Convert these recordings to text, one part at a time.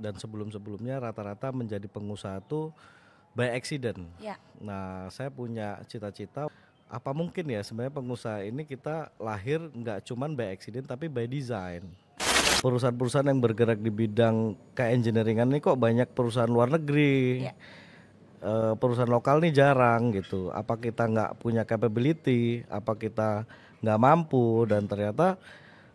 dan sebelum-sebelumnya rata-rata menjadi pengusaha tuh by accident. Ya. Nah, saya punya cita-cita, apa mungkin ya sebenarnya pengusaha ini kita lahir nggak cuman by accident tapi by design. Perusahaan-perusahaan yang bergerak di bidang ke-engineeringan ini kok banyak perusahaan luar negeri. Ya. Perusahaan lokal nih jarang gitu. Apa kita nggak punya capability, apa kita nggak mampu, dan ternyata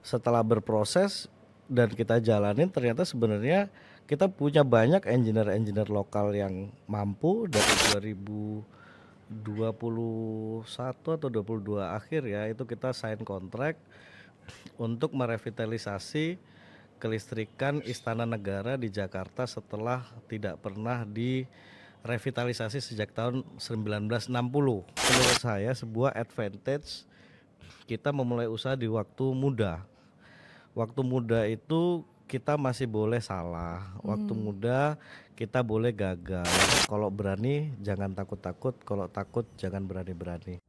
setelah berproses dan kita jalanin ternyata sebenarnya kita punya banyak engineer-engineer lokal yang mampu. Dari 2021 atau 22 akhir ya, itu kita sign kontrak untuk merevitalisasi kelistrikan Istana Negara di Jakarta setelah tidak pernah direvitalisasi sejak tahun 1960. Menurut saya sebuah advantage kita memulai usaha di waktu muda. Waktu muda itu kita masih boleh salah. Waktu muda kita boleh gagal. Kalau berani jangan takut-takut, kalau takut jangan berani-berani.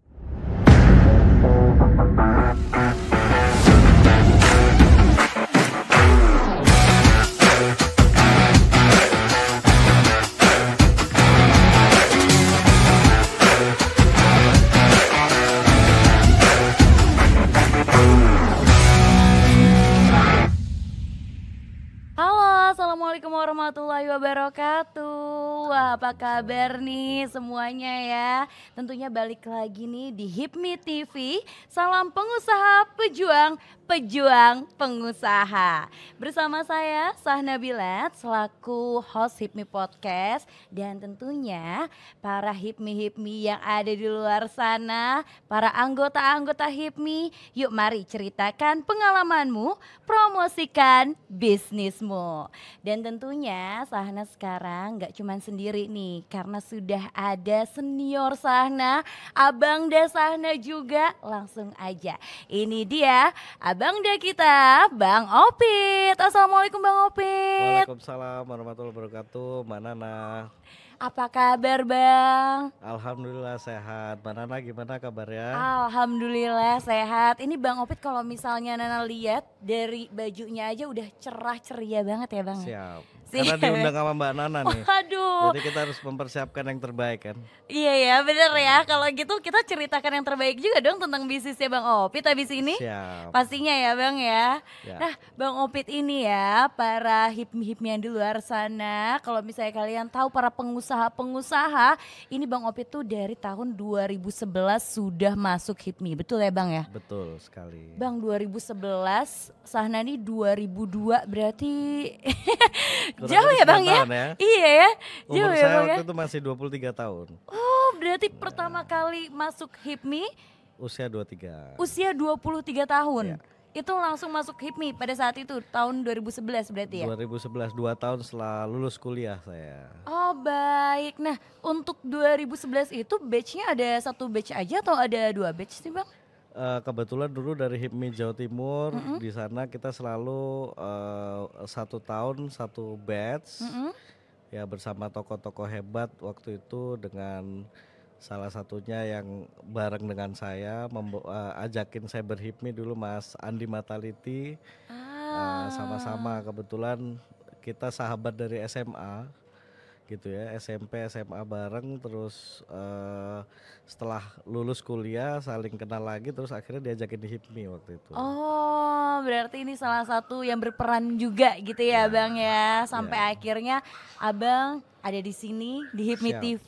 Halo, assalamualaikum warahmatullahi wabarakatuh. Wah, apa kabar nih semuanya ya? Tentunya balik lagi nih di HIPMI TV. Salam pengusaha pejuang, pejuang pengusaha. Bersama saya Sahna Bilat selaku host HIPMI Podcast, dan tentunya para HIPMI yang ada di luar sana, para anggota-anggota HIPMI. Yuk mari ceritakan pengalamanmu, promosikan bisnismu. Dan tentunya Sahna sekarang gak cuman sendiri nih, karena sudah ada senior Sahna, Abangda Sahna juga. Langsung aja, ini dia Abangda kita, Bang Opit. Assalamualaikum Bang Opit. Waalaikumsalam warahmatullahi wabarakatuh, Mbak Nana. Apa kabar Bang? Alhamdulillah sehat. Mbak Nana gimana kabarnya? Alhamdulillah sehat. Ini Bang Opit kalau misalnya Nana lihat dari bajunya aja udah cerah ceria banget ya Bang. Siap. Karena diundang sama Mbak Nana nih. Waduh. Jadi kita harus mempersiapkan yang terbaik kan. Iya ya, bener ya. Kalau gitu kita ceritakan yang terbaik juga dong tentang bisnisnya Bang Opit habis ini. Siap. Pastinya ya Bang ya. Ya. Nah Bang Opit ini ya, para HIPMI yang di luar sana, kalau misalnya kalian tahu para pengusaha-pengusaha, ini Bang Opit tuh dari tahun 2011 sudah masuk HIPMI, betul ya Bang ya? Betul sekali. Bang 2011, Sahna nih 2002, berarti Kurang jauh lebih ya Bang 9 ya? tahun ya. Iya ya, jauh Umur ya saya Bang ya? waktu itu masih 23 tahun. Oh, berarti pertama kali masuk HIPMI Usia 23. usia 23 tahun. Iya. Itu langsung masuk HIPMI pada saat itu, tahun 2011 berarti ya? 2011, 2 tahun setelah lulus kuliah saya. Oh baik, nah untuk 2011 itu batchnya ada satu batch aja atau ada dua batch sih Bang? Kebetulan dulu dari HIPMI Jawa Timur, di sana kita selalu 1 tahun 1 batch. Ya bersama tokoh-tokoh hebat waktu itu, dengan salah satunya yang bareng dengan saya ajakin saya berhipmi dulu Mas Andi Mataliti. Sama-sama kebetulan kita sahabat dari SMA gitu ya, SMP SMA bareng, terus setelah lulus kuliah saling kenal lagi, terus akhirnya diajakin di HIPMI waktu itu. Oh, berarti ini salah satu yang berperan juga gitu ya, Bang ya. Sampai akhirnya Abang ada di sini di HIPMI Siap. TV.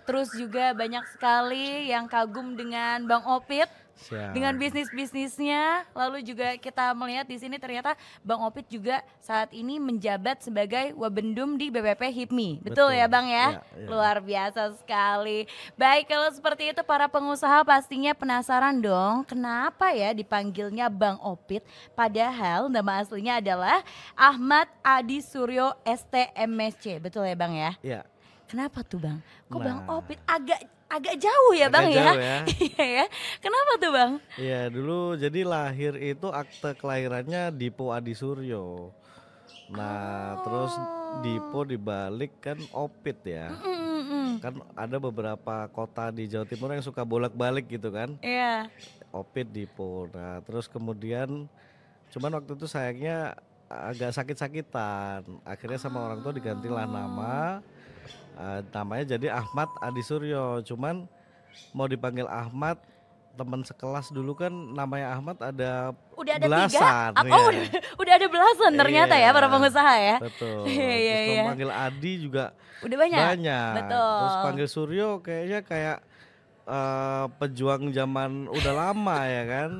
Terus juga banyak sekali yang kagum dengan Bang Opit. Siap. Dengan bisnis-bisnisnya. Lalu juga kita melihat di sini ternyata Bang Opit juga saat ini menjabat sebagai Wabendum di BPP HIPMI. Betul ya Bang ya? Ya. Luar biasa sekali. Baik, kalau seperti itu para pengusaha pastinya penasaran dong, kenapa ya dipanggilnya Bang Opit, padahal nama aslinya adalah Ahmad Adi Suryo STMSC. Betul ya Bang ya? Iya. Kenapa tuh Bang? Kok Bang Nah. Opit agak jauh ya Bang Agak ya? jauh ya. Iya ya. Kenapa tuh Bang? Iya, dulu jadi lahir itu akte kelahirannya Dipo Adi Suryo. Nah, terus Dipo dibalik kan Opit ya. Kan ada beberapa kota di Jawa Timur yang suka bolak-balik gitu kan. Iya. Opit, Dipo. Nah, terus kemudian cuman waktu itu sayangnya agak sakit-sakitan. Akhirnya sama orang tua digantilah Oh, nama, namanya jadi Ahmad Adi Suryo. Cuman mau dipanggil Ahmad, teman sekelas dulu kan namanya Ahmad ada udah ada 3? belasan Oh, ya. udah ada belasan ternyata ya para Iya, pengusaha ya. Iya, betul. iya, Terus kalau iya. panggil Adi juga Udah banyak? banyak. Terus Betul. panggil Suryo kayaknya kayak pejuang zaman udah lama ya kan.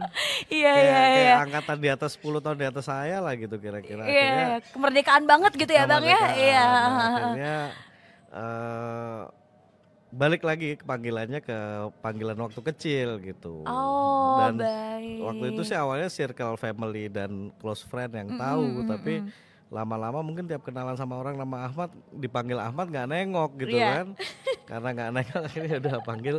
Iya, iya, Kayak kayak iya. angkatan di atas 10 tahun di atas saya lah gitu kira-kira. Iya, Akhirnya kemerdekaan banget gitu ya Bang ya? Iya. kemerdekaan. Nah, akhirnya eh balik lagi ke panggilannya ke panggilan waktu kecil gitu. Oh, Dan waktu itu sih baik. awalnya circle family dan close friend yang Mhm, tahu, mhm, tapi mhm. lama-lama mungkin tiap kenalan sama orang nama Ahmad dipanggil Ahmad nggak nengok gitu Iya. kan. Karena nggak nengok akhirnya udah panggil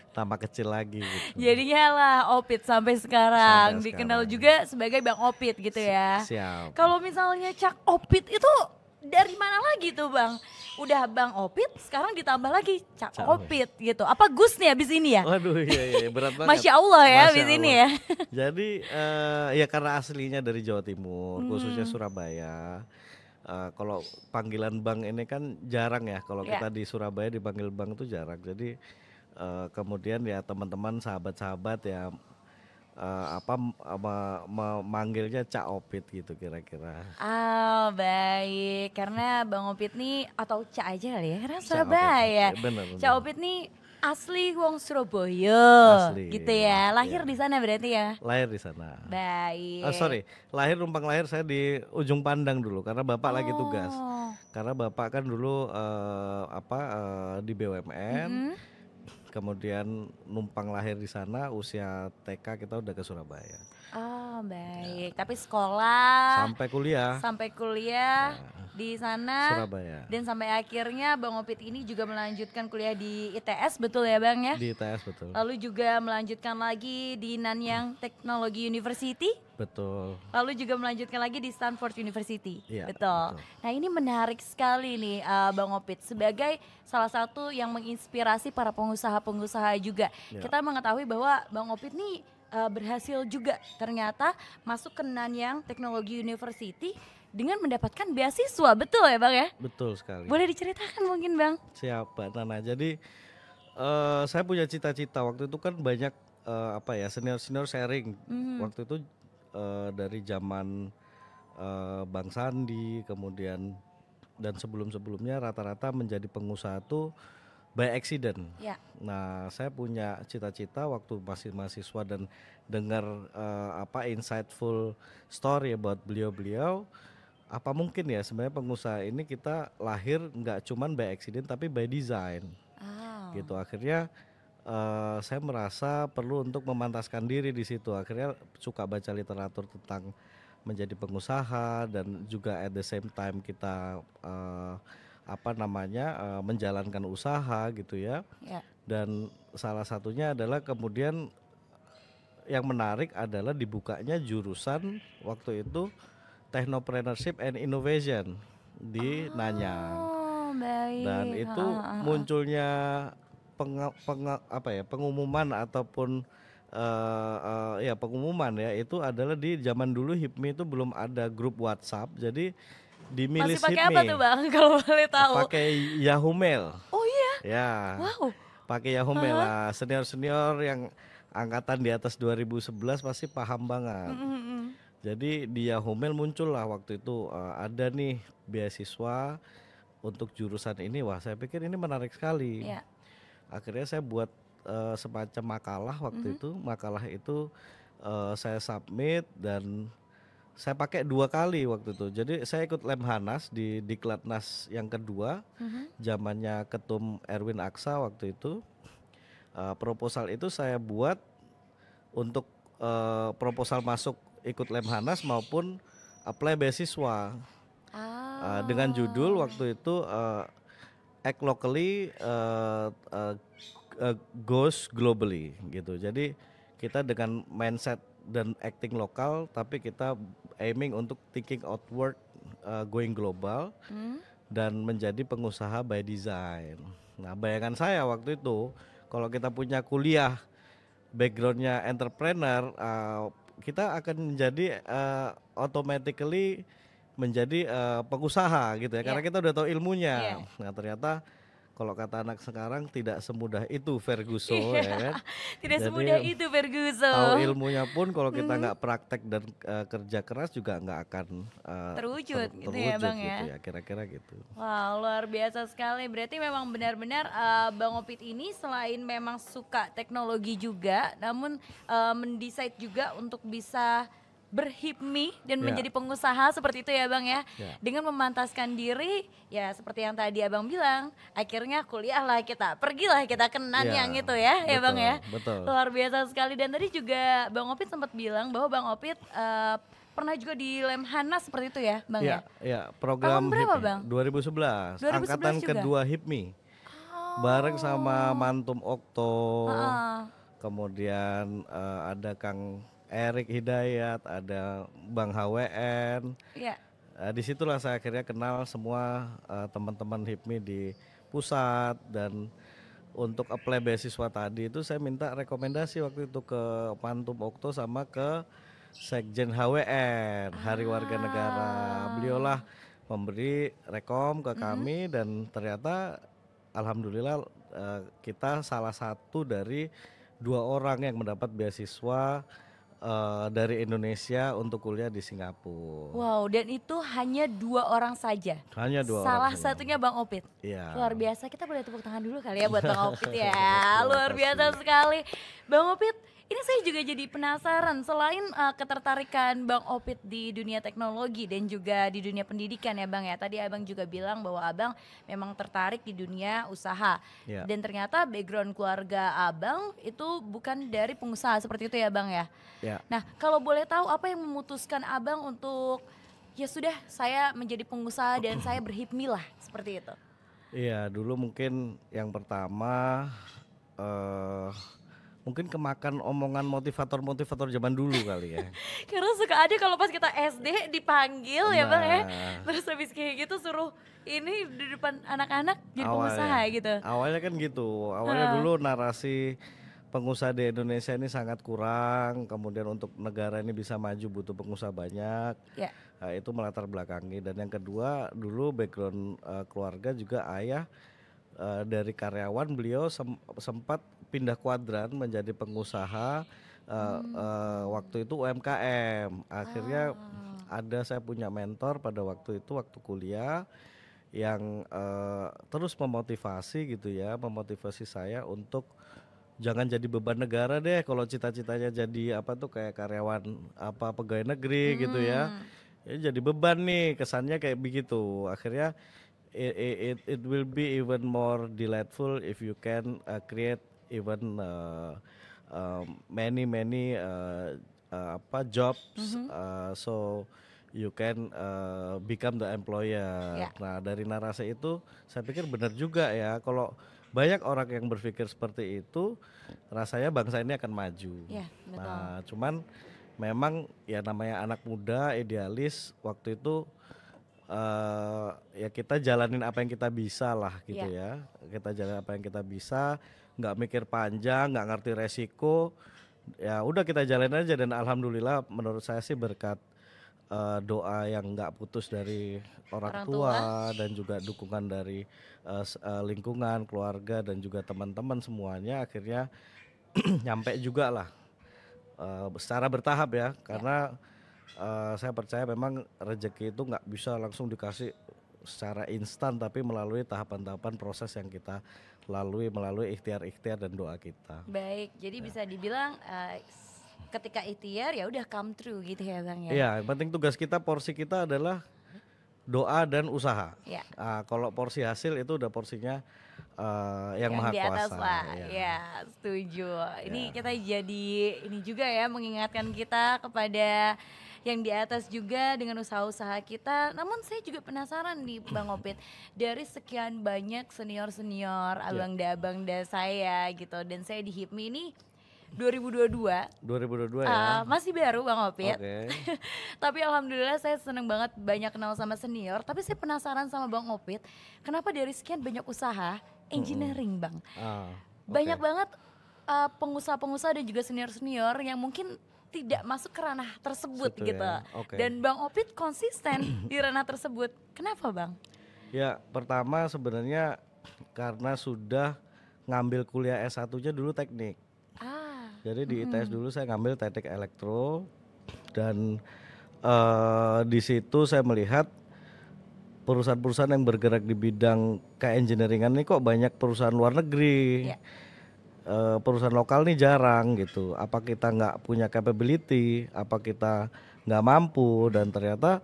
nama kecil lagi gitu. Jadinya lah Opit sampai Sampai sekarang dikenal sekarang. juga sebagai Bang Opit gitu ya. Siap. Kalau misalnya Cak Opit itu dari mana lagi tuh Bang? Udah Bang Opit, sekarang ditambah lagi Cak Cak Opit gitu. Apa Gus nih abis ini ya? Waduh iya berat banget. Masya Allah ya Masya abis ini Allah. ya. Jadi ya karena aslinya dari Jawa Timur, khususnya Hmm, Surabaya. Kalau panggilan Bang ini kan jarang ya. Kalau ya. kita di Surabaya dipanggil Bang tuh jarang. Jadi kemudian ya teman-teman, sahabat-sahabat ya manggilnya Cak Opit gitu kira-kira. Ah baik, karena Bang Opit nih atau Cak aja kali ya, karena Cak Opit. Surabaya. Bener Cak bener. Opit nih asli wong Surabaya Asli. gitu ya. Lahir Ya. di sana berarti ya. Lahir di sana. Baik. Sorry, numpang lahir saya di Ujung Pandang dulu karena bapak lagi tugas. Oh. Karena bapak kan dulu di BUMN, Mm-mm. kemudian numpang lahir di sana, usia TK kita udah ke Surabaya. Oh, Ya, baik. Tapi sekolah sampai kuliah sampai kuliah ya, di sana Surabaya dan sampai akhirnya Bang Opit ini juga melanjutkan kuliah di ITS betul ya Bang ya? di ITS betul. Lalu juga melanjutkan lagi di Nanyang Technology University. Betul. Lalu juga melanjutkan lagi di Stanford University. Iya, Betul. betul. Nah, ini menarik sekali nih Bang Opit sebagai salah satu yang menginspirasi para pengusaha-pengusaha juga. Ya, Kita mengetahui bahwa Bang Opit nih berhasil juga ternyata masuk ke Nanyang Technology University dengan mendapatkan beasiswa. Betul ya, Bang ya? betul sekali. Boleh diceritakan mungkin, Bang? Siap, Mbak Nana. Jadi saya punya cita-cita waktu itu kan banyak senior sharing. Mhm. Waktu itu dari zaman Bang Sandi, kemudian dan sebelum-sebelumnya rata-rata menjadi pengusaha tuh by accident. Ya. Nah, saya punya cita-cita waktu masih mahasiswa dan dengar insightful story about beliau-beliau. Apa mungkin ya sebenarnya pengusaha ini kita lahir nggak cuman by accident tapi by design Ah. gitu. Akhirnya saya merasa perlu untuk memantaskan diri di situ. Akhirnya suka baca literatur tentang menjadi pengusaha dan juga at the same time kita menjalankan usaha gitu ya. Ya. Dan salah satunya adalah kemudian yang menarik adalah dibukanya jurusan waktu itu Technopreneurship and Innovation di Nanyang. Oh, baik. Dan itu munculnya pengumuman ataupun pengumuman ya itu adalah di zaman dulu HIPMI itu belum ada grup WhatsApp, jadi di Masih milis pakai apa tuh, HIPMI Bang? Kalau boleh tahu. pakai Yahoo Mail Oh iya. ya, Wow. pakai Yahoo Mail lah. Senior yang angkatan di atas 2011 pasti paham banget. Mm-mm. Jadi di Yahoo Mail muncul lah waktu itu ada nih beasiswa untuk jurusan ini. Wah, saya pikir ini menarik sekali. Ya. Akhirnya saya buat semacam makalah waktu itu. Makalah itu saya submit dan saya pakai 2 kali waktu itu. Jadi saya ikut Lemhanas di Diklatnas yang kedua, zamannya Ketum Erwin Aksa waktu itu. Proposal itu saya buat untuk proposal masuk ikut Lemhanas maupun apply beasiswa dengan judul waktu itu Act Locally Goes Globally gitu. Jadi kita dengan mindset dan acting lokal tapi kita aiming untuk thinking outward, going global dan menjadi pengusaha by design. Nah, bayangan saya waktu itu kalau kita punya kuliah backgroundnya entrepreneur, kita akan menjadi automatically menjadi pengusaha gitu ya, karena Iya. kita udah tahu Iya. ilmunya. Nah ternyata kalau kata anak sekarang tidak semudah itu Ferguso Iya, ya kan. tidak semudah Jadi itu Ferguso. tahu ilmunya pun kalau kita Mhm. nggak praktek dan kerja keras juga nggak akan Terwujud gitu ya terwujud Bang gitu ya. ya, kira-kira gitu. Wah, luar biasa sekali. Berarti memang benar-benar Bang Opit ini selain memang suka teknologi juga, namun mendesain juga untuk bisa berhipmi dan Ya, menjadi pengusaha seperti itu ya Bang ya. ya, Dengan memantaskan diri, ya seperti yang tadi Abang bilang, akhirnya kuliah lah kita, pergilah kita ke Nanyang ya, gitu ya Bang betul, ya. betul. Luar biasa sekali. Dan tadi juga Bang Opit sempat bilang bahwa Bang Opit pernah juga di Lemhanas seperti itu ya Bang ya. Ya, ya, Tahun program berapa HIPMI Bang? 2011, 2011 angkatan juga? kedua HIPMI, bareng sama Oh, Mantum Okto, heeh, kemudian ada Kang Erik Hidayat, ada Bang HWN. iya. Disitulah saya akhirnya kenal semua teman-teman HIPMI di pusat, dan untuk apply beasiswa tadi itu saya minta rekomendasi waktu itu ke Mantum Okto sama ke Sekjen HWN, Hari Warga Negara. Ah, Beliaulah memberi rekom ke mhm. kami, dan ternyata alhamdulillah kita salah satu dari 2 orang yang mendapat beasiswa dari Indonesia untuk kuliah di Singapura. Wow, dan itu hanya 2 orang saja. Hanya 2 orang Salah saja. satunya Bang Opit. Iya. Luar biasa, kita boleh tepuk tangan dulu kali ya buat Bang Opit ya. Terima Luar biasa kasih. sekali. Bang Opit, ini saya juga jadi penasaran selain ketertarikan Bang Opit di dunia teknologi dan juga di dunia pendidikan ya Bang ya. Tadi Abang juga bilang bahwa Abang memang tertarik di dunia usaha. Ya, Dan ternyata background keluarga Abang itu bukan dari pengusaha seperti itu ya Bang ya. ya. Nah, kalau boleh tahu apa yang memutuskan Abang untuk ya sudah saya menjadi pengusaha dan saya berhipmi lah seperti itu. Iya, dulu mungkin yang pertama eh mungkin kemakan omongan motivator-motivator zaman dulu kali ya. Karena suka ada kalau pas kita SD dipanggil ya Bang ya. Nah, Terus habis kayak gitu suruh ini di depan anak-anak jadi pengusaha awalnya, gitu. awalnya kan gitu. Awalnya Heeh. dulu narasi pengusaha di Indonesia ini sangat kurang. Kemudian untuk negara ini bisa maju butuh pengusaha banyak. Ya. Nah, itu melatar belakangi. Dan yang kedua, dulu background keluarga juga ayah dari karyawan, beliau sempat pindah kuadran menjadi pengusaha waktu itu UMKM. Akhirnya Ah. saya punya mentor pada waktu itu waktu kuliah yang terus memotivasi gitu ya, memotivasi saya untuk jangan jadi beban negara deh, kalau cita-citanya jadi apa tuh kayak karyawan apa pegawai negeri gitu ya. Hmm. Ya jadi beban nih, kesannya kayak begitu. Akhirnya it will be even more delightful if you can create even many apa jobs, Mhm. so you can become the employer. Ya, Nah dari narasi itu saya pikir benar juga ya, kalau banyak orang yang berpikir seperti itu, rasanya bangsa ini akan maju. ya, betul. Nah cuman memang ya namanya anak muda idealis waktu itu ya kita jalanin apa yang kita bisa lah gitu Ya. ya. Kita jalanin apa yang kita bisa, nggak mikir panjang, nggak ngerti resiko. Ya udah kita jalanin aja, dan alhamdulillah menurut saya sih berkat doa yang nggak putus dari orang Orang tua, tua. dan juga dukungan dari lingkungan, keluarga, dan juga teman-teman semuanya, akhirnya nyampe juga lah secara bertahap ya, Ya. karena saya percaya memang rezeki itu nggak bisa langsung dikasih secara instan, tapi melalui tahapan-tahapan proses yang kita lalui melalui ikhtiar-ikhtiar dan doa kita. Baik, jadi bisa dibilang ketika ikhtiar ya udah come true gitu ya Bang ya. Iya, yang penting tugas kita, porsi kita adalah doa dan usaha. Ya. Kalau porsi hasil itu udah porsinya yang maha Di atas kuasa. lah, Ya. ya setuju. Ini Ya. kita jadi ini juga ya mengingatkan kita kepada yang di atas juga dengan usaha-usaha kita. Namun saya juga penasaran nih Bang Opit, dari sekian banyak senior-senior, abang-da saya gitu, dan saya di HIPMI ini 2022 2022 ya. masih baru Bang Opit. Oke. Tapi alhamdulillah saya seneng banget banyak kenal sama senior. Tapi saya penasaran sama Bang Opit, kenapa dari sekian banyak usaha engineering Bang? Ah, Banyak oke. banget pengusaha-pengusaha dan juga senior-senior yang mungkin tidak masuk ke ranah tersebut Situ gitu. ya, oke. Dan Bang Opit konsisten di ranah tersebut. Kenapa Bang? Ya pertama sebenarnya karena sudah ngambil kuliah S1-nya dulu teknik. Ah, Jadi di ITS dulu saya ngambil teknik elektro dan di situ saya melihat perusahaan-perusahaan yang bergerak di bidang ke-engineeringan ini kok banyak perusahaan luar negeri. ya, Perusahaan lokal nih jarang gitu. Apa kita nggak punya capability, apa kita nggak mampu, dan ternyata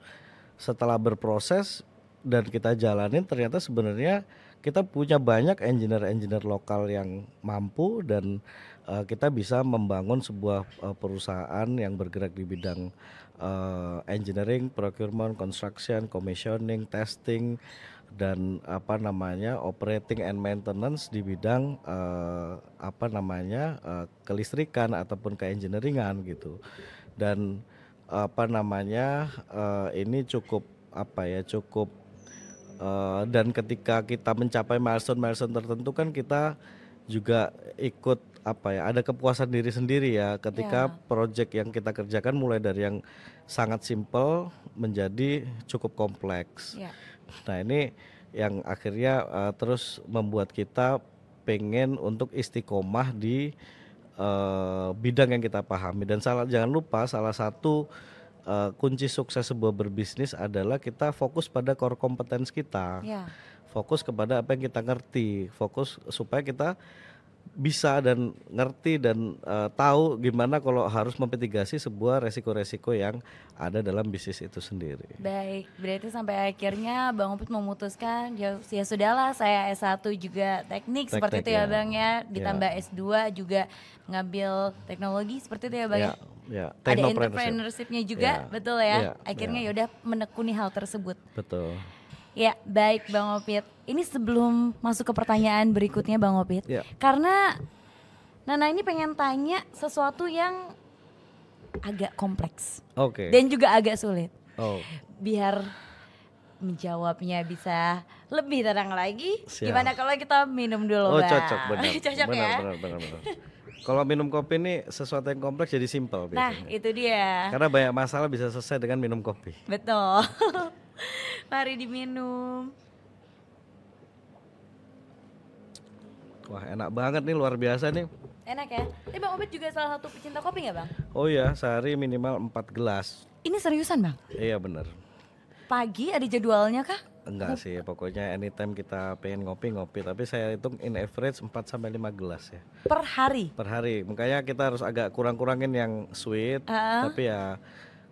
setelah berproses dan kita jalanin ternyata sebenarnya kita punya banyak engineer-engineer lokal yang mampu dan kita bisa membangun sebuah perusahaan yang bergerak di bidang engineering, procurement, construction, commissioning, testing, dan apa namanya operating and maintenance di bidang apa namanya kelistrikan ataupun keengineeringan gitu. Dan apa namanya ini cukup apa ya cukup dan ketika kita mencapai milestone tertentu kan kita juga ikut apa ya ada kepuasan diri sendiri ya ketika ya, project yang kita kerjakan mulai dari yang sangat simple menjadi cukup kompleks. ya. Nah ini yang akhirnya terus membuat kita pengen untuk istiqomah di bidang yang kita pahami dan jangan lupa salah satu kunci sukses sebuah berbisnis adalah kita fokus pada core competence kita, Ya. fokus kepada apa yang kita ngerti, fokus supaya kita bisa dan ngerti dan tahu gimana kalau harus memitigasi sebuah resiko-resiko yang ada dalam bisnis itu sendiri. Baik, berarti sampai akhirnya Bang Opit memutuskan ya sudahlah saya S1 juga teknik seperti itu ya ya. Bang ya, ditambah S2 juga ngambil teknologi seperti itu ya Bang ya. Ya, Ada technopreneurship. entrepreneurship-nya juga, Ya, betul ya. ya, Akhirnya ya. yaudah menekuni hal tersebut. Betul. Ya, baik Bang Opit. Ini sebelum masuk ke pertanyaan berikutnya Bang Opit. Ya. Karena Nana ini pengen tanya sesuatu yang agak kompleks Oke. dan juga agak sulit. Oh, Biar menjawabnya bisa lebih tenang lagi. Siap. Gimana kalau kita minum dulu, oh Bang? cocok benar. Cocok ya. Benar. Kalau minum kopi ini sesuatu yang kompleks jadi simple Nah, biasanya. itu dia. Karena banyak masalah bisa selesai dengan minum kopi. Betul. Mari diminum. Wah enak banget nih, luar biasa nih. Enak ya? Tapi Bang Obet juga salah satu pecinta kopi nggak Bang? Oh ya, sehari minimal 4 gelas. Ini seriusan Bang? Iya bener. Pagi ada jadwalnya kah? Enggak sih, pokoknya anytime kita pengen ngopi. Tapi saya hitung in average 4-5 gelas ya Per hari? per hari. Makanya kita harus agak kurangin yang sweet. Tapi ya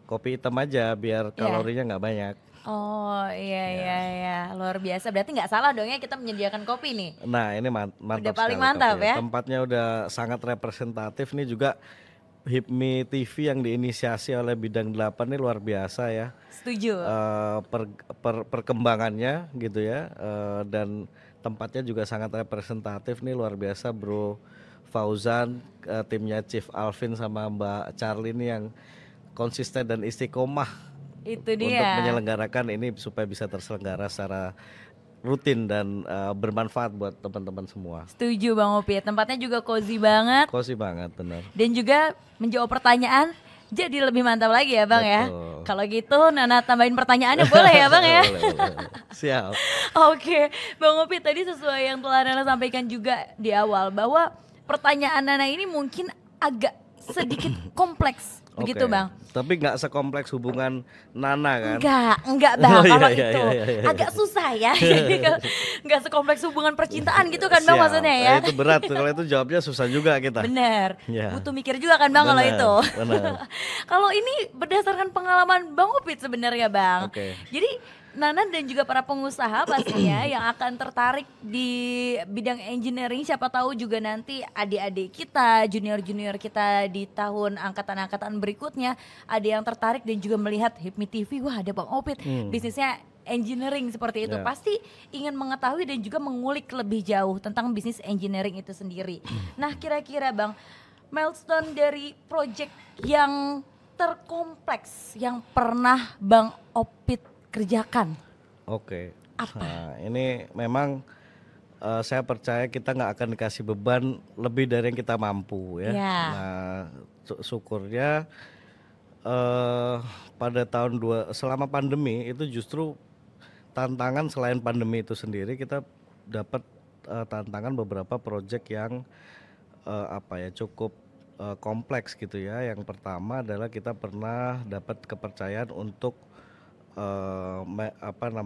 kopi hitam aja biar kalorinya nggak banyak. Oh iya, luar biasa. Berarti nggak salah dong ya kita menyediakan kopi nih. Nah ini mantap Udah paling sekali mantap kopi ya. Tempatnya udah sangat representatif nih juga. HIPMI TV yang diinisiasi oleh Bidang 8 ini luar biasa ya. Setuju. Perkembangannya gitu ya. Dan tempatnya juga sangat representatif nih, luar biasa Bro Fauzan, timnya Chief Alvin sama Mbak Charlie ini yang konsisten dan istiqomah Itu untuk dia. menyelenggarakan ini supaya bisa terselenggara secara rutin dan bermanfaat buat teman-teman semua. Setuju Bang Opi, tempatnya juga cozy banget Cozy banget bener. dan juga menjawab pertanyaan jadi lebih mantap lagi ya Bang ya. Betul. Kalau gitu Nana tambahin pertanyaannya boleh ya Bang ya? Boleh. Siap. Oke, Bang Opi tadi sesuai yang telah Nana sampaikan juga di awal bahwa pertanyaan Nana ini mungkin agak sedikit kompleks, begitu Oke. Bang? Tapi nggak sekompleks hubungan Nana kan? Enggak Bang, Oh, iya, kalau iya, itu iya. agak susah ya. Jadi nggak sekompleks hubungan percintaan gitu kan Bang Siap. maksudnya ya? Itu berat, kalau itu jawabnya susah juga kita. Bener, Ya. butuh mikir juga kan Bang kalau Bener, itu. bener. Kalau ini berdasarkan pengalaman Bang Upit sebenarnya Bang. Oke. Jadi Nana dan juga para pengusaha pastinya yang akan tertarik di bidang engineering, siapa tahu juga nanti adik-adik kita, junior-junior kita di tahun angkatan-angkatan berikutnya ada yang tertarik dan juga melihat HIPMI TV, wah ada Bang Opit, bisnisnya engineering seperti itu. Ya. Pasti ingin mengetahui dan juga mengulik lebih jauh tentang bisnis engineering itu sendiri. Nah kira-kira Bang, milestone dari project yang terkompleks yang pernah Bang Opit kerjakan? Oke. Apa? Nah, ini memang saya percaya kita nggak akan dikasih beban lebih dari yang kita mampu ya. Ya. Nah, syukurnya pada selama pandemi itu justru tantangan selain pandemi itu sendiri, kita dapat tantangan beberapa proyek yang cukup kompleks gitu ya. Yang pertama adalah kita pernah dapat kepercayaan untuk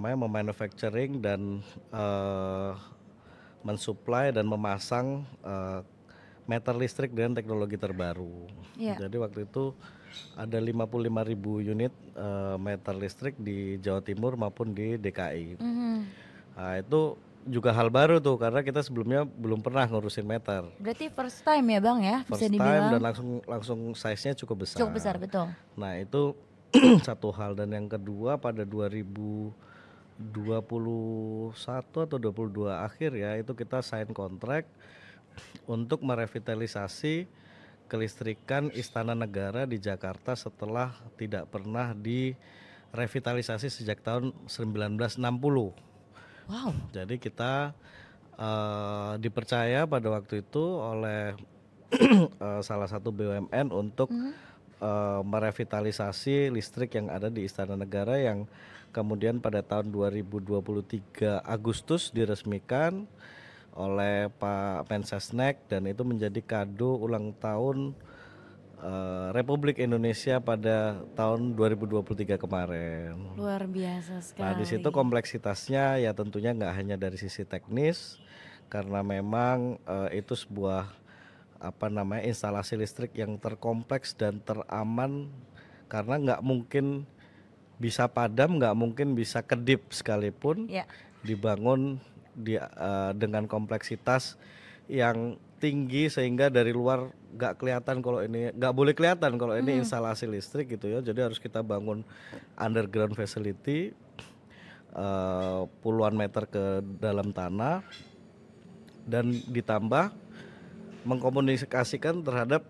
memanufacturing dan mensuplai dan memasang meter listrik dengan teknologi terbaru. Jadi waktu itu ada 55.000 unit meter listrik di Jawa Timur maupun di DKI. Nah, itu juga hal baru tuh karena kita sebelumnya belum pernah ngurusin meter. Berarti first time ya Bang ya, bisa First dibilang. time dan langsung size-nya cukup besar. Cukup besar, betul. Nah, itu satu hal. Dan yang kedua pada 2021 atau 22 akhir ya, itu kita sign kontrak untuk merevitalisasi kelistrikan Istana Negara di Jakarta setelah tidak pernah direvitalisasi sejak tahun 1960. Wow. Jadi kita dipercaya pada waktu itu oleh salah satu BUMN untuk merevitalisasi listrik yang ada di Istana Negara, yang kemudian pada tahun 2023 Agustus diresmikan oleh Pak Mensesnek, dan itu menjadi kado ulang tahun Republik Indonesia pada tahun 2023 kemarin. Luar biasa sekali. Nah, di situ kompleksitasnya ya tentunya nggak hanya dari sisi teknis, karena memang itu sebuah instalasi listrik yang terkompleks dan teraman, karena nggak mungkin bisa padam, nggak mungkin bisa kedip sekalipun dibangun dengan kompleksitas yang tinggi sehingga dari luar nggak kelihatan kalau ini, nggak boleh kelihatan kalau ini instalasi listrik gitu ya. Jadi harus kita bangun underground facility puluhan meter ke dalam tanah, dan ditambah mengkomunikasikan terhadap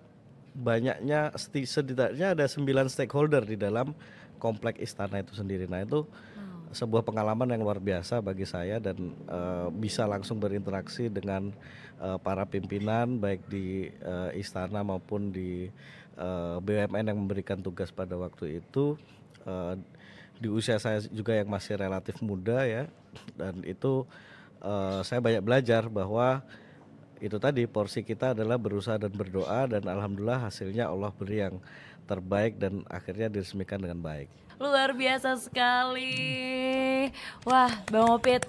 banyaknya, setidaknya ada 9 stakeholder di dalam komplek istana itu sendiri. Nah, itu sebuah pengalaman yang luar biasa bagi saya, dan bisa langsung berinteraksi dengan para pimpinan baik di istana maupun di BUMN yang memberikan tugas pada waktu itu, di usia saya juga yang masih relatif muda ya, dan itu saya banyak belajar bahwa itu tadi, porsi kita adalah berusaha dan berdoa, dan alhamdulillah hasilnya Allah beri yang terbaik dan akhirnya diresmikan dengan baik. Luar biasa sekali. Wah, Bang Opit,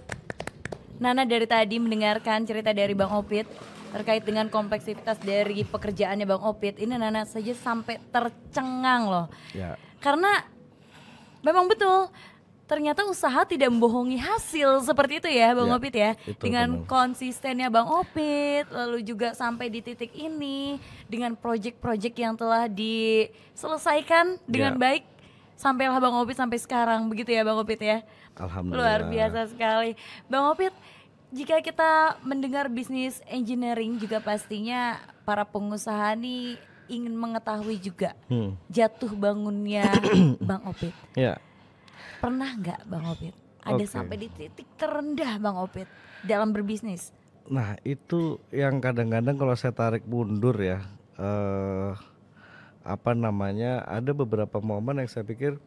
Nana dari tadi mendengarkan cerita dari Bang Opit terkait dengan kompleksitas dari pekerjaannya Bang Opit. Ini Nana saja sampai tercengang loh. Ya. Karena memang betul, ternyata usaha tidak membohongi hasil, seperti itu ya Bang Opit ya. Dengan konsistennya Bang Opit, lalu juga sampai di titik ini dengan proyek-proyek yang telah diselesaikan dengan baik, sampailah Bang Opit sampai sekarang, begitu ya Bang Opit ya. Alhamdulillah. Luar biasa sekali. Bang Opit, jika kita mendengar bisnis engineering juga pastinya para pengusaha nih ingin mengetahui juga jatuh bangunnya Bang Opit. Ya. Pernah nggak Bang Opit ada sampai di titik terendah Bang Opit dalam berbisnis? Nah, itu yang kadang-kadang kalau saya tarik mundur ya, ada beberapa momen yang saya pikir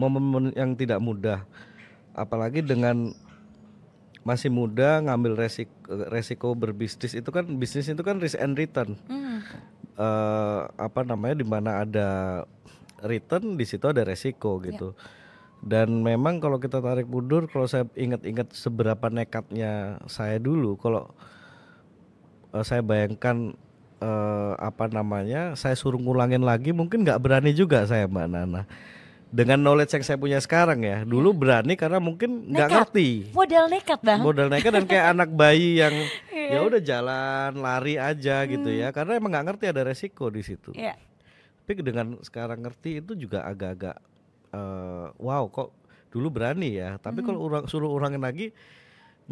momen yang tidak mudah, apalagi dengan masih muda ngambil resiko berbisnis. Itu kan, bisnis itu kan risk and return. Di mana ada return, di situ ada resiko gitu. Dan memang kalau kita tarik mundur, kalau saya ingat-ingat seberapa nekatnya saya dulu, kalau saya bayangkan saya suruh ngulangin lagi, mungkin nggak berani juga saya, Mbak Nana. Dengan knowledge yang saya punya sekarang ya, dulu berani karena mungkin nggak ngerti. Modal nekat Bang. Modal nekat dan kayak anak bayi yang ya udah jalan lari aja gitu ya, karena emang nggak ngerti ada resiko di situ. Tapi dengan sekarang ngerti itu juga agak-agak wow, kok dulu berani ya. Tapi kalau suruh urangin lagi,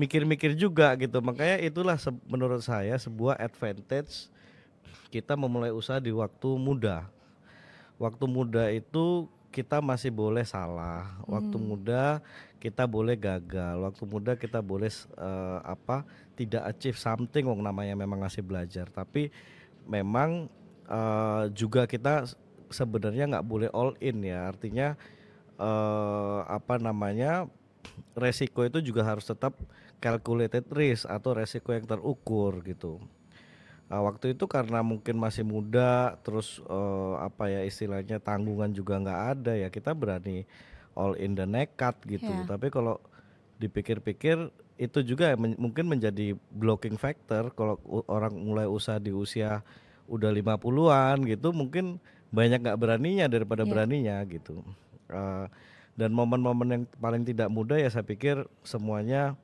mikir-mikir juga gitu. Makanya itulah menurut saya sebuah advantage kita memulai usaha di waktu muda. Waktu muda itu kita masih boleh salah. Waktu muda kita boleh gagal. Waktu muda kita boleh tidak achieve something, wong namanya memang masih belajar. Tapi memang juga kita sebenarnya nggak boleh all in ya. Artinya resiko itu juga harus tetap calculated risk atau resiko yang terukur gitu. Waktu itu karena mungkin masih muda, terus istilahnya tanggungan juga nggak ada ya, kita berani all in the nekat gitu. Ya. Tapi kalau dipikir-pikir itu juga mungkin menjadi blocking factor kalau orang mulai usaha di usia udah 50-an gitu, mungkin banyak nggak beraninya daripada beraninya gitu. Dan momen-momen yang paling tidak mudah ya saya pikir semuanya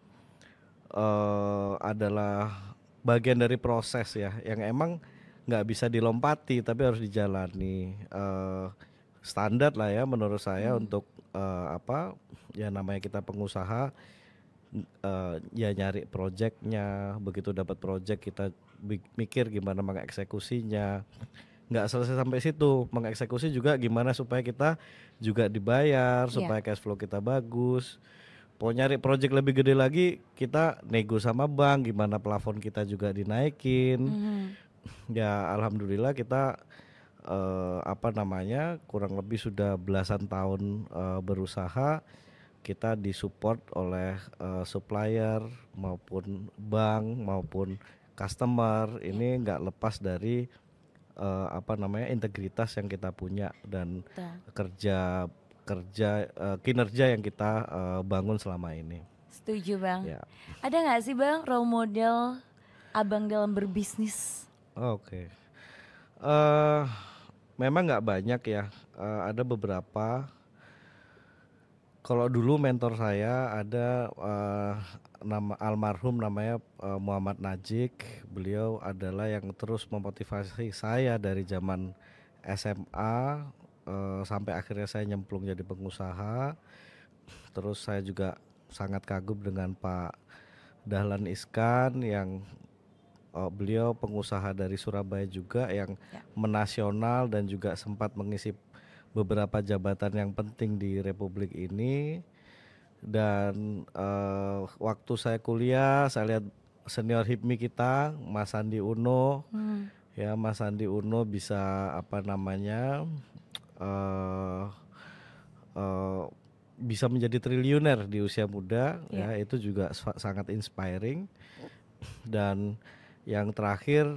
adalah bagian dari proses ya, yang emang nggak bisa dilompati tapi harus dijalani. Standar lah ya menurut saya untuk ya namanya kita pengusaha, ya nyari projectnya, begitu dapat project kita mikir gimana mengeksekusinya. Nggak selesai sampai situ, mengeksekusi juga gimana supaya kita juga dibayar, supaya cash flow kita bagus. Mau nyari project lebih gede lagi, kita nego sama bank gimana plafon kita juga dinaikin. Ya alhamdulillah kita kurang lebih sudah belasan tahun berusaha. Kita disupport oleh supplier maupun bank maupun customer. Ini nggak lepas dari integritas yang kita punya dan kinerja yang kita bangun selama ini. Setuju Bang. Ya. Ada nggak sih Bang role model Abang dalam berbisnis? Oke. Memang nggak banyak ya. Ada beberapa. Kalau dulu mentor saya ada nama almarhum namanya Muhammad Najik. Beliau adalah yang terus memotivasi saya dari zaman SMA sampai akhirnya saya nyemplung jadi pengusaha. Terus saya juga sangat kagum dengan Pak Dahlan Iskan yang beliau pengusaha dari Surabaya juga yang menasional dan juga sempat mengisi beberapa jabatan yang penting di Republik ini. Dan waktu saya kuliah saya lihat senior HIPMI kita Mas Sandi Uno. Ya Mas Sandi Uno bisa bisa menjadi triliuner di usia muda. Ya itu juga sangat inspiring. Dan yang terakhir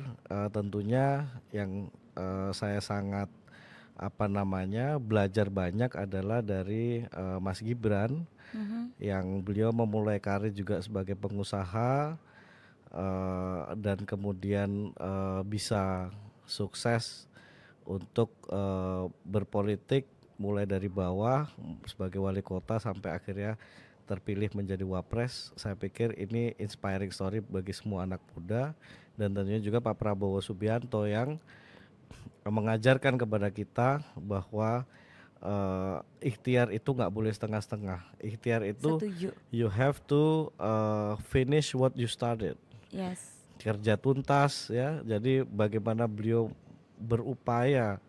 tentunya yang saya sangat belajar banyak adalah dari Mas Gibran, yang beliau memulai karir juga sebagai pengusaha dan kemudian bisa sukses untuk berpolitik mulai dari bawah sebagai wali kota sampai akhirnya terpilih menjadi wapres. Saya pikir ini inspiring story bagi semua anak muda, dan tentunya juga Pak Prabowo Subianto yang mengajarkan kepada kita bahwa ikhtiar itu nggak boleh setengah-setengah. Ikhtiar itu you have to finish what you started. Yes. Kerja tuntas ya. Jadi bagaimana beliau berupaya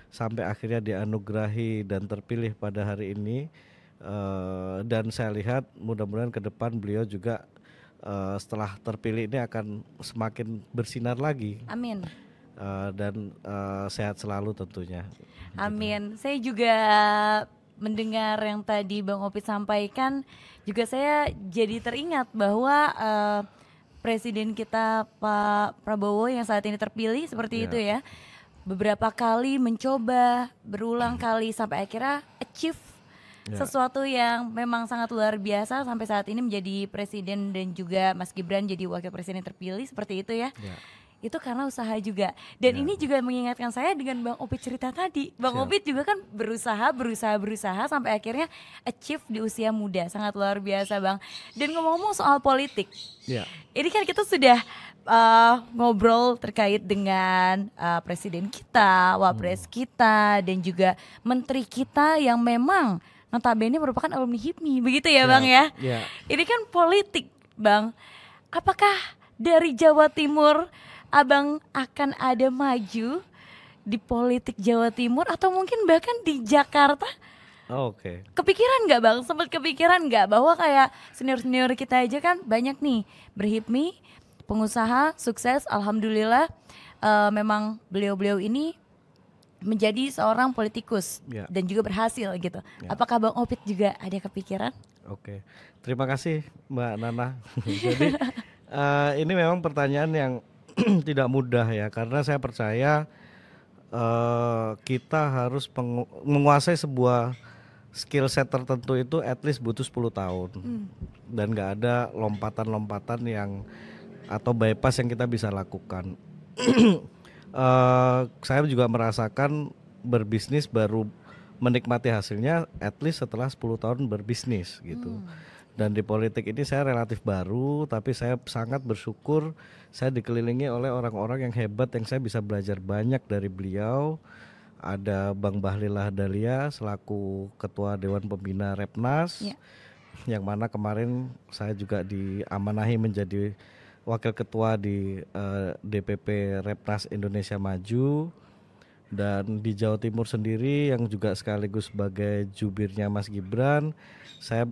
sampai akhirnya dianugerahi dan terpilih pada hari ini, dan saya lihat mudah-mudahan ke depan beliau juga setelah terpilih ini akan semakin bersinar lagi. Amin. Dan sehat selalu tentunya. Amin. Saya juga mendengar yang tadi Bang Opit sampaikan, juga saya jadi teringat bahwa Presiden kita Pak Prabowo yang saat ini terpilih seperti itu ya, beberapa kali mencoba berulang kali sampai akhirnya achieve sesuatu yang memang sangat luar biasa sampai saat ini menjadi presiden, dan juga Mas Gibran jadi wakil presiden terpilih seperti itu ya. Itu karena usaha juga. Dan ini juga mengingatkan saya dengan Bang Opit cerita tadi. Bang Opit juga kan berusaha sampai akhirnya achieve di usia muda. Sangat luar biasa Bang. Dan ngomong-ngomong soal politik, ini kan kita sudah ngobrol terkait dengan presiden kita, wapres kita, dan juga menteri kita yang memang notabene merupakan alumni HIPMI. Begitu ya Bang ya? Ini kan politik Bang. Apakah dari Jawa Timur Abang akan ada maju di politik Jawa Timur, atau mungkin bahkan di Jakarta Oke. Kepikiran nggak Bang? Sempat kepikiran nggak bahwa kayak senior-senior kita aja kan banyak nih berhipmi, pengusaha, sukses, alhamdulillah. Memang beliau-beliau ini menjadi seorang politikus Ya, dan juga berhasil gitu. ya. Apakah Bang Opit juga ada kepikiran? Oke. Terima kasih Mbak Nana. Jadi ini memang pertanyaan yang tidak mudah ya, karena saya percaya kita harus menguasai sebuah skill set tertentu itu at least butuh 10 tahun. Dan nggak ada lompatan-lompatan yang atau bypass yang kita bisa lakukan. Saya juga merasakan berbisnis baru menikmati hasilnya at least setelah 10 tahun berbisnis gitu. Dan di politik ini saya relatif baru, tapi saya sangat bersyukur saya dikelilingi oleh orang-orang yang hebat yang saya bisa belajar banyak dari beliau. Ada Bang Bahlil Lahadalia selaku Ketua Dewan Pembina Repnas, yang mana kemarin saya juga diamanahi menjadi Wakil Ketua di DPP Repnas Indonesia Maju. Dan di Jawa Timur sendiri yang juga sekaligus sebagai jubirnya Mas Gibran, saya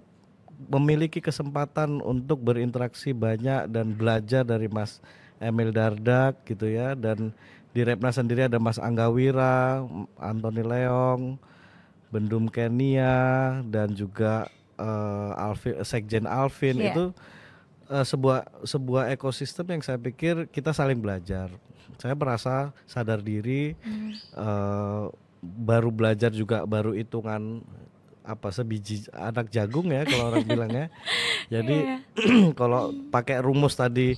memiliki kesempatan untuk berinteraksi banyak dan belajar dari Mas Emil Dardak gitu ya. Dan di Repnas sendiri ada Mas Angga Wira, Antoni Leong, Bendum Kenia, dan juga Sekjen Alvin. Itu sebuah ekosistem yang saya pikir kita saling belajar. Saya merasa sadar diri, baru belajar juga baru hitungan sebiji anak jagung ya kalau orang bilangnya. Jadi kalau pakai rumus tadi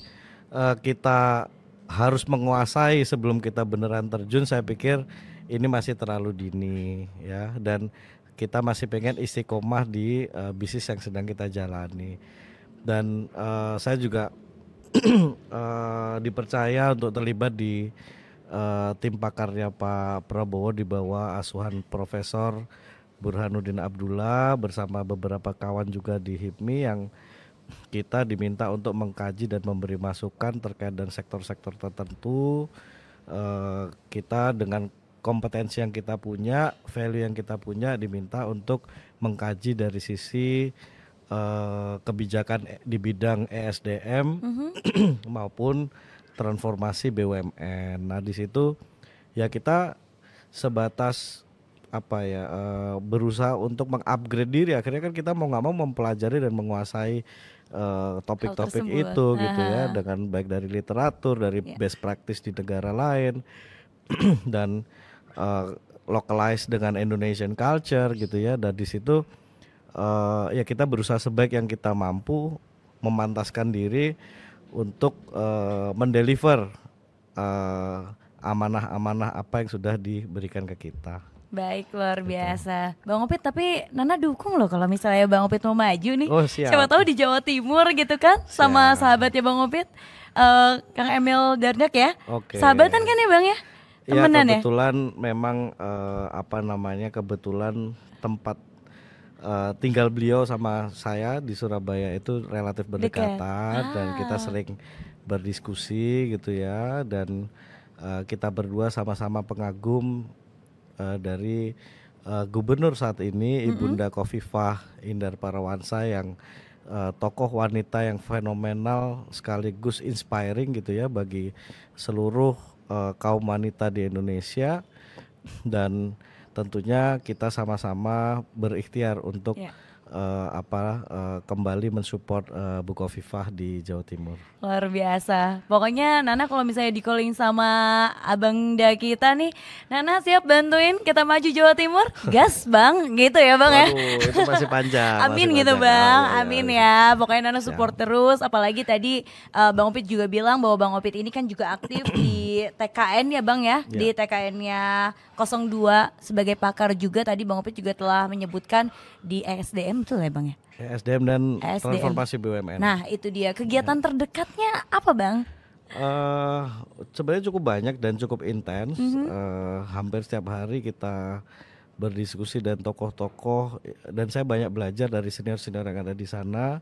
kita harus menguasai sebelum kita beneran terjun, saya pikir ini masih terlalu dini ya, dan kita masih pengen istiqomah di bisnis yang sedang kita jalani. Dan saya juga dipercaya untuk terlibat di tim pakarnya Pak Prabowo di bawah asuhan Profesor Burhanuddin Abdullah bersama beberapa kawan juga di HIPMI, yang kita diminta untuk mengkaji dan memberi masukan terkait dengan sektor-sektor tertentu. Kita dengan kompetensi yang kita punya, value yang kita punya, diminta untuk mengkaji dari sisi kebijakan di bidang ESDM maupun transformasi BUMN. Nah di situ ya kita sebatas berusaha untuk mengupgrade diri. Akhirnya kan kita mau nggak mau mempelajari dan menguasai topik-topik itu gitu ya, dengan baik dari literatur, dari best practice di negara lain dan localize dengan Indonesian culture gitu ya. Dan di situ ya kita berusaha sebaik yang kita mampu memantaskan diri untuk mendeliver amanah-amanah apa yang sudah diberikan ke kita. Baik, luar biasa. Bang Opit, tapi Nana dukung loh kalau misalnya Bang Opit mau maju nih. Oh, siap. Siapa tahu di Jawa Timur gitu kan, sama sahabatnya Bang Opit, Kang Emil Dardak ya. Oke. Sahabatan kan ya Bang ya? Temenan ya? Kebetulan memang kebetulan tempat tinggal beliau sama saya di Surabaya itu relatif berdekatan. Dan kita sering berdiskusi gitu ya. Dan kita berdua sama-sama pengagum dari gubernur saat ini, Ibunda Khofifah Indar Parawansa, yang tokoh wanita yang fenomenal sekaligus inspiring gitu ya bagi seluruh kaum wanita di Indonesia. Dan tentunya kita sama-sama berikhtiar untuk kembali mensupport Bu Khofifah di Jawa Timur. Luar biasa. Pokoknya Nana kalau misalnya di-calling sama Abang Da kita nih, Nana siap bantuin kita maju Jawa Timur? Gas Bang, gitu ya Bang. Waduh, itu masih panjang. Amin masih gitu panjang. Bang, Ya, amin ya. ya. Pokoknya Nana support terus. Apalagi tadi Bang Opit juga bilang bahwa Bang Opit ini kan juga aktif di TKN ya Bang ya. Di TKN-nya 02 sebagai pakar juga. Tadi Bang Opit juga telah menyebutkan di ESDM betul ya Bang ya? ESDM dan transformasi BUMN. Nah itu dia, kegiatan terdekatnya apa Bang? Sebenarnya cukup banyak dan cukup intens. Hampir setiap hari kita berdiskusi dan tokoh-tokoh, dan saya banyak belajar dari senior-senior yang ada di sana.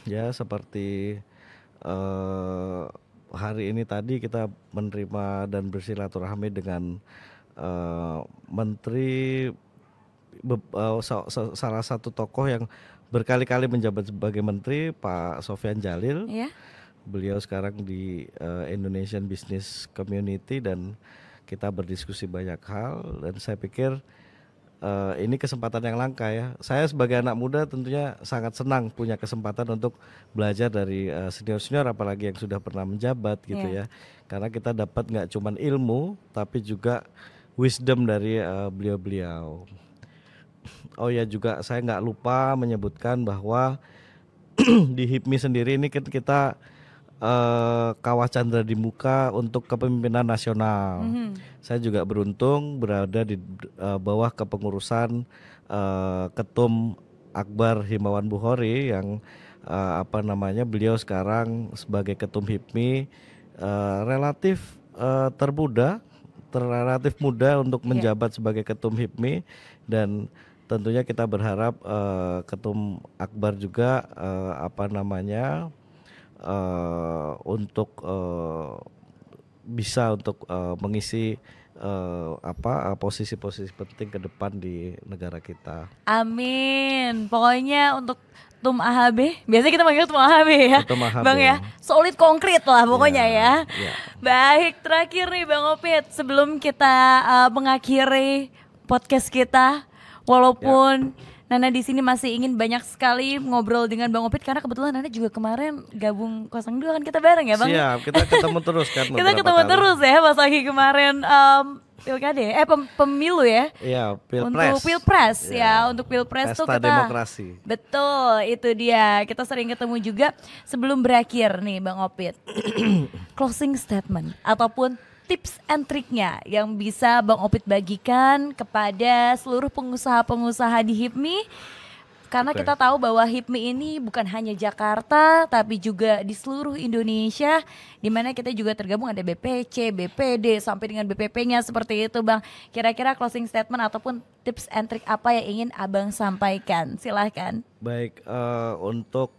Ya seperti hari ini tadi kita menerima dan bersilaturahmi dengan Menteri salah satu tokoh yang berkali-kali menjabat sebagai menteri, Pak Sofyan Djalil. Ya. Beliau sekarang di Indonesian Business Community dan kita berdiskusi banyak hal dan saya pikir ini kesempatan yang langka ya. Saya sebagai anak muda tentunya sangat senang punya kesempatan untuk belajar dari senior-senior apalagi yang sudah pernah menjabat gitu ya. Karena kita dapat nggak cuman ilmu tapi juga wisdom dari beliau-beliau. Oh ya juga saya nggak lupa menyebutkan bahwa di HIPMI sendiri ini kita Kawah Chandra di Muka untuk kepemimpinan nasional. Saya juga beruntung berada di bawah kepengurusan Ketum Akbar Himawan Bukhori yang beliau sekarang sebagai Ketum HIPMI relatif relatif muda untuk menjabat sebagai Ketum HIPMI dan tentunya kita berharap Ketum Akbar juga untuk bisa untuk mengisi posisi-posisi penting ke depan di negara kita. Amin. Pokoknya untuk Tum AHB, biasanya kita panggil Tum AHB ya, Tum AHB. Bang ya, solid konkret lah pokoknya ya. Ya. Baik, terakhir nih Bang Opit, sebelum kita mengakhiri podcast kita, walaupun Nana di sini masih ingin banyak sekali ngobrol dengan Bang Opit karena kebetulan Nana juga kemarin gabung 02 kan kita bareng ya Bang. Siap, kita ketemu terus kan. Kita ketemu kali. Terus ya pas lagi kemarin pilkade, pemilu ya. Iya, pilpres. Untuk pilpres ya, untuk pilpres Pesta tuh kita. demokrasi. Betul, itu dia. Kita sering ketemu juga sebelum berakhir nih Bang Opit. Closing statement ataupun tips and triknya yang bisa Bang Opit bagikan kepada seluruh pengusaha-pengusaha di HIPMI. Karena kita tahu bahwa HIPMI ini bukan hanya Jakarta tapi juga di seluruh Indonesia, di mana kita juga tergabung ada BPC, BPD sampai dengan BPP-nya seperti itu Bang. Kira-kira closing statement ataupun tips and trik apa yang ingin Abang sampaikan? Silahkan. Baik, untuk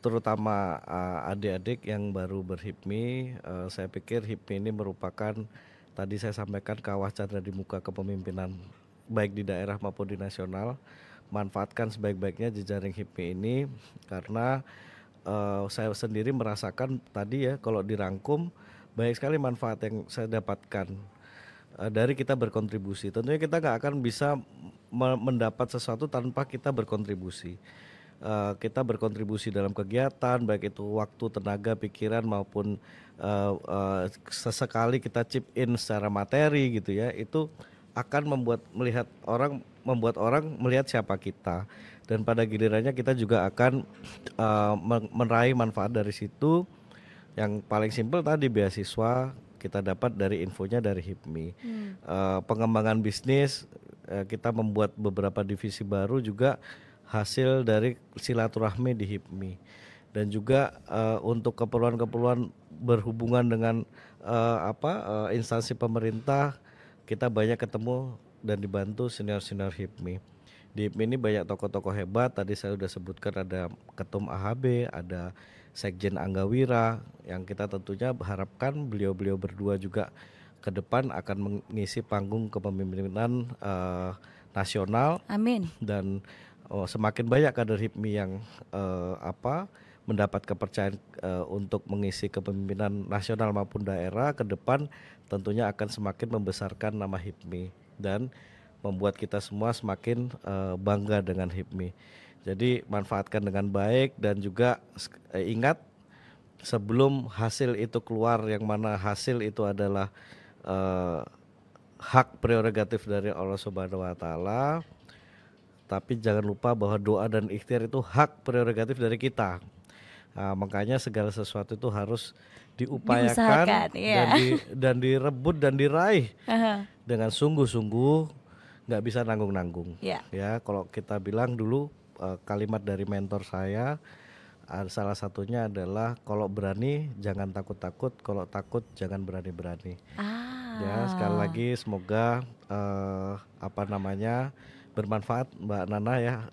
terutama adik-adik yang baru berHIPMI, saya pikir HIPMI ini merupakan tadi saya sampaikan Kawah Chandra di Muka kepemimpinan baik di daerah maupun di nasional. Manfaatkan sebaik-baiknya jejaring HIPMI ini karena saya sendiri merasakan tadi ya kalau dirangkum banyak sekali manfaat yang saya dapatkan dari kita berkontribusi. Tentunya kita nggak akan bisa mendapat sesuatu tanpa kita berkontribusi. Kita berkontribusi dalam kegiatan baik itu waktu, tenaga, pikiran maupun sesekali kita chip in secara materi gitu ya, itu akan membuat orang melihat siapa kita dan pada gilirannya kita juga akan meraih manfaat dari situ. Yang paling simpel tadi beasiswa kita dapat dari infonya dari HIPMI. Pengembangan bisnis kita membuat beberapa divisi baru juga hasil dari silaturahmi di HIPMI dan juga untuk keperluan-keperluan berhubungan dengan instansi pemerintah kita banyak ketemu dan dibantu senior-senior HIPMI. Di HIPMI ini banyak tokoh-tokoh hebat, tadi saya sudah sebutkan ada Ketum AHB, ada Sekjen Anggawira yang kita tentunya harapkan beliau-beliau berdua juga ke depan akan mengisi panggung kepemimpinan nasional. Amin. Dan semakin banyak kader HIPMI yang mendapat kepercayaan untuk mengisi kepemimpinan nasional maupun daerah ke depan tentunya akan semakin membesarkan nama HIPMI dan membuat kita semua semakin bangga dengan HIPMI. Jadi manfaatkan dengan baik dan juga ingat sebelum hasil itu keluar yang mana hasil itu adalah hak prerogatif dari Allah Subhanahu wa taala. Tapi jangan lupa bahwa doa dan ikhtiar itu hak prerogatif dari kita. Nah, makanya segala sesuatu itu harus diupayakan dan direbut dan diraih dengan sungguh-sungguh, nggak bisa nanggung-nanggung. Ya, kalau kita bilang dulu kalimat dari mentor saya, salah satunya adalah kalau berani jangan takut-takut, kalau takut jangan berani-berani. Ya, sekali lagi semoga bermanfaat Mbak Nana ya.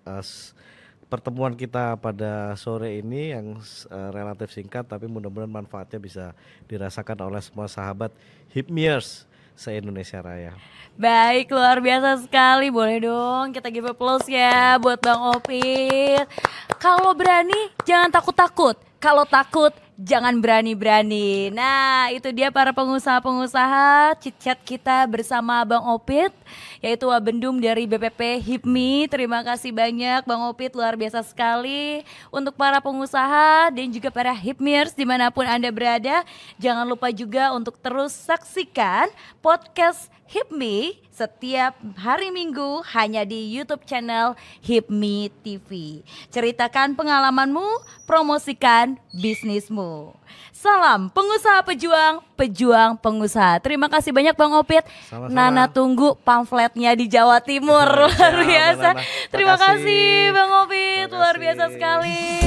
Pertemuan kita pada sore ini yang relatif singkat tapi mudah-mudahan manfaatnya bisa dirasakan oleh semua sahabat HIPMIers se-Indonesia Raya. Baik, luar biasa sekali. Boleh dong kita give applause ya buat Bang Opit. Kalau berani jangan takut-takut. Kalau takut jangan berani-berani. Nah, itu dia para pengusaha-pengusaha chit-chat kita bersama Bang Opit, yaitu Wabendum dari BPP HIPMI. Terima kasih banyak Bang Opit, luar biasa sekali. Untuk para pengusaha dan juga para HIPMIers dimanapun Anda berada, jangan lupa juga untuk terus saksikan podcast HIPMI setiap hari Minggu hanya di YouTube channel HIPMI TV. Ceritakan pengalamanmu, promosikan bisnismu. Salam pengusaha pejuang, pejuang pengusaha. Terima kasih banyak Bang Opit. Sama-sama. Nana tunggu pamfletnya di Jawa Timur. Luar biasa. Terima kasih Bang Opit, luar biasa sekali.